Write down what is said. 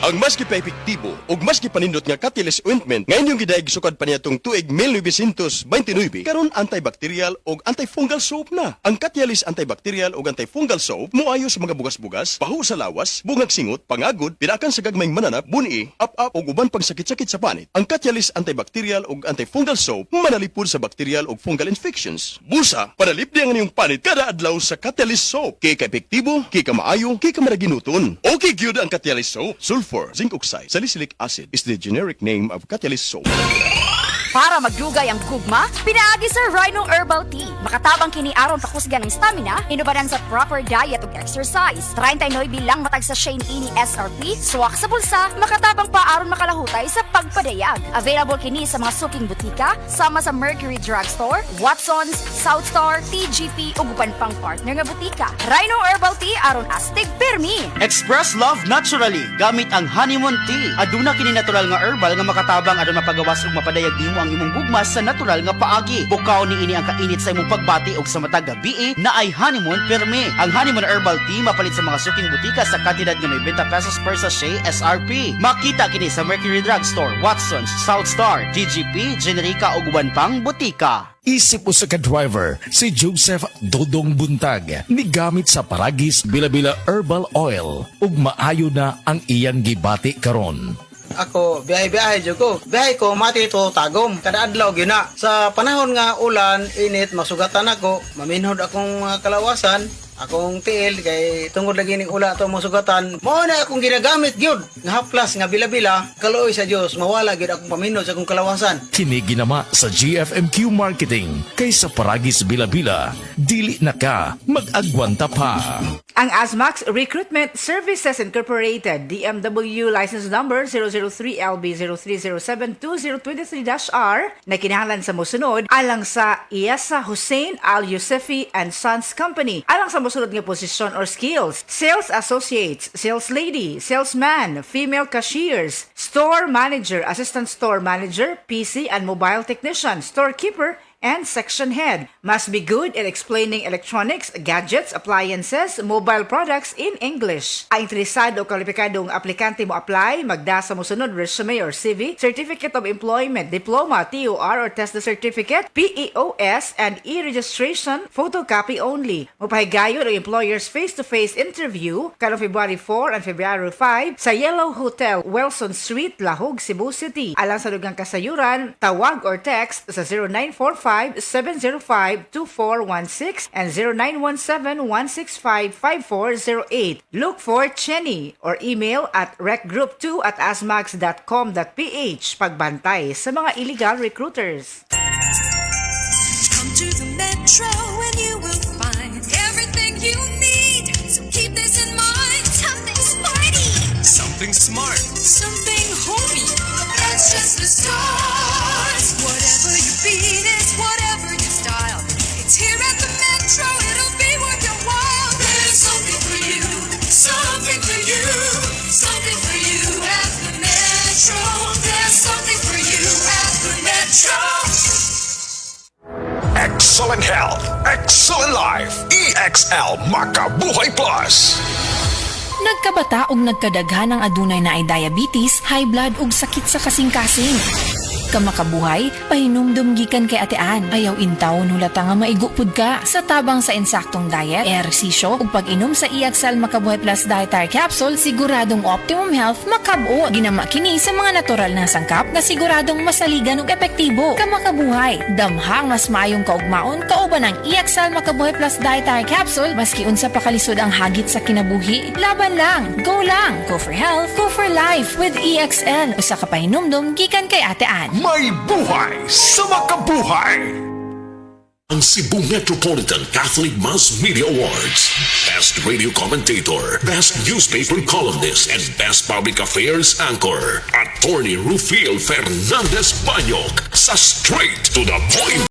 Ang mas gipaepektibo ug mas gipanindot nga Catalyst ointment ngayon yung gidayeg sukad pa niya tong tuig 1929 karon antibacterial ug antifungal soap na. Ang Catalyst antibacterial ug antifungal soap moayo sa mga bugas-bugas, pahu sa lawas, bungag singot, pangagod, pinakan sa gagmayng mananap, buni, up-up ug uban pang sakit-sakit sa panit. Ang Catalyst antibacterial ug antifungal soap manalipod sa bacterial ug fungal infections. Busa, panalip diyan ang iyong panit kada adlaw sa Catalyst soap. Kay ka epektibo, kay ka maayo, kay ka maraginuton. Okay gyud ang Catalyst soap. Sulfur, zinc oxide, salicylic acid is the generic name of Catalyst soap. Para magdugay ang gugma, pinaagi sa Rhino Herbal Tea. Makatabang kini aron pakusgan ng stamina, inubadan sa proper diet ug exercise. 39 bilang matag sa Shane ini SRP, suwak sa bulsa, makatabang pa aron makalahutay sa pagpadayag. Available kini sa mga suking butika, sama sa Mercury Drugstore, Watson's, Southstar, TGP ug uban pang partner nga butika. Rhino Herbal Tea aron astig pirmi. Express love naturally gamit ang honeymoon tea. Aduna kini natural nga herbal nga makatabang aron mapagawas ug mapadayag nimo ang imong gugma sa natural nga paagi. Bukaw ni ini ang kainit sa imong pagbati ug sa matag gabi na ay honeymoon pirmi. Ang honeymoon herbal tea mapalit sa mga suking butika sa kantidad nga 90 pesos per sachet SRP. Makita kini sa Mercury Drugstore, Watson's, Southstar, DGP, Generica ug uban pang butika. Isip mo sa ka-driver, si Joseph Dodong Buntag, nigamit sa Paragis Bila-Bila Herbal Oil, ug maayo na ang iyang gibati karon. Ako, biyahe-biyahe dyan ko. Biyahe ko, mati ito tagom. Kada adlaw gina. Sa panahon nga ulan, init, masugatan ako. Maminhod akong kalawasan. Akong tiil, kay tungod lagi ning ula ito masugatan. Mao na akong ginagamit gyud nga haplas nga bila-bila. Kaluoy sa Dios, mawala gyud akong paminhod sa akong kalawasan. Kini ginama sa GFMQ Marketing, kay sa Paragis Bila-Bila, dili na ka mag-agwanta pa. Ang Asmax Recruitment Services Incorporated, DMW license number 003LB03072023-R, na kinahanglan sa musunod alang sa Iyasa Hussein Al Yusefi and Sons Company, alang sa musunod nga posisyon or skills: sales associates, sales lady, salesman, female cashiers, store manager, assistant store manager, PC and mobile technician, storekeeper, and section head. Must be good at explaining electronics, gadgets, appliances, mobile products in English. Ang interesado o kwalipikadong aplikante mo apply, magda sa musunod resume or CV, Certificate of Employment, Diploma, TOR or Test the Certificate, PEOS, and e-registration, photocopy only. Mapahigayon ang employer's face-to-face interview karong February 4 and February 5 sa Yellow Hotel, Wilson Street, Lahog, Cebu City. Alang sa dugang kasayuran, tawag or text sa 0945-705-2416 and 0917-165-5408. Look for Chenny or email at recgroup2@asmax.com.ph. Pagbantay sa mga illegal recruiters. Come to the Metro and you will find everything you need. So keep this in mind. Something smarty. Something smart. Something homey. That's just the start. Whatever you beat is whatever you style. It's here at the Metro. It'll be worth your while. There's something for you. Something for you. Something for you at the Metro. There's something for you at the Metro. Excellent health. Excellent life. EXL Makabuhay Plus. Nagkabata og nagkadaghan ang adunay na ay diabetes, high blood ug sakit sa kasing-kasing. Kamakabuhay, pahinumdum gikan kay atean. Ayaw intaw nulata nga maigupod ka. Sa tabang sa insaktong diet, ehersisyo ug pag-inom sa EXL Makabuhay Plus Dietary Capsule, siguradong optimum health makabuo. Ginama kini sa mga natural na sangkap na siguradong masaligan ug epektibo. Kamakabuhay, damhang mas maayong kaugmaon kauban ang EXL Makabuhay Plus Dietary Capsule. Maski unsa pa kalisod ang hagit sa kinabuhi, laban lang, go lang. Go for health, go for life with EXL. Usa ka pahinumdum gikan kay atean. May buhay sa makabuhay! Ang Cebu Metropolitan Catholic Mass Media Awards. Best Radio Commentator, Best Newspaper Columnist, and Best Public Affairs Anchor. Attorney Rufiel Fernandez Banyok sa Straight to the Point.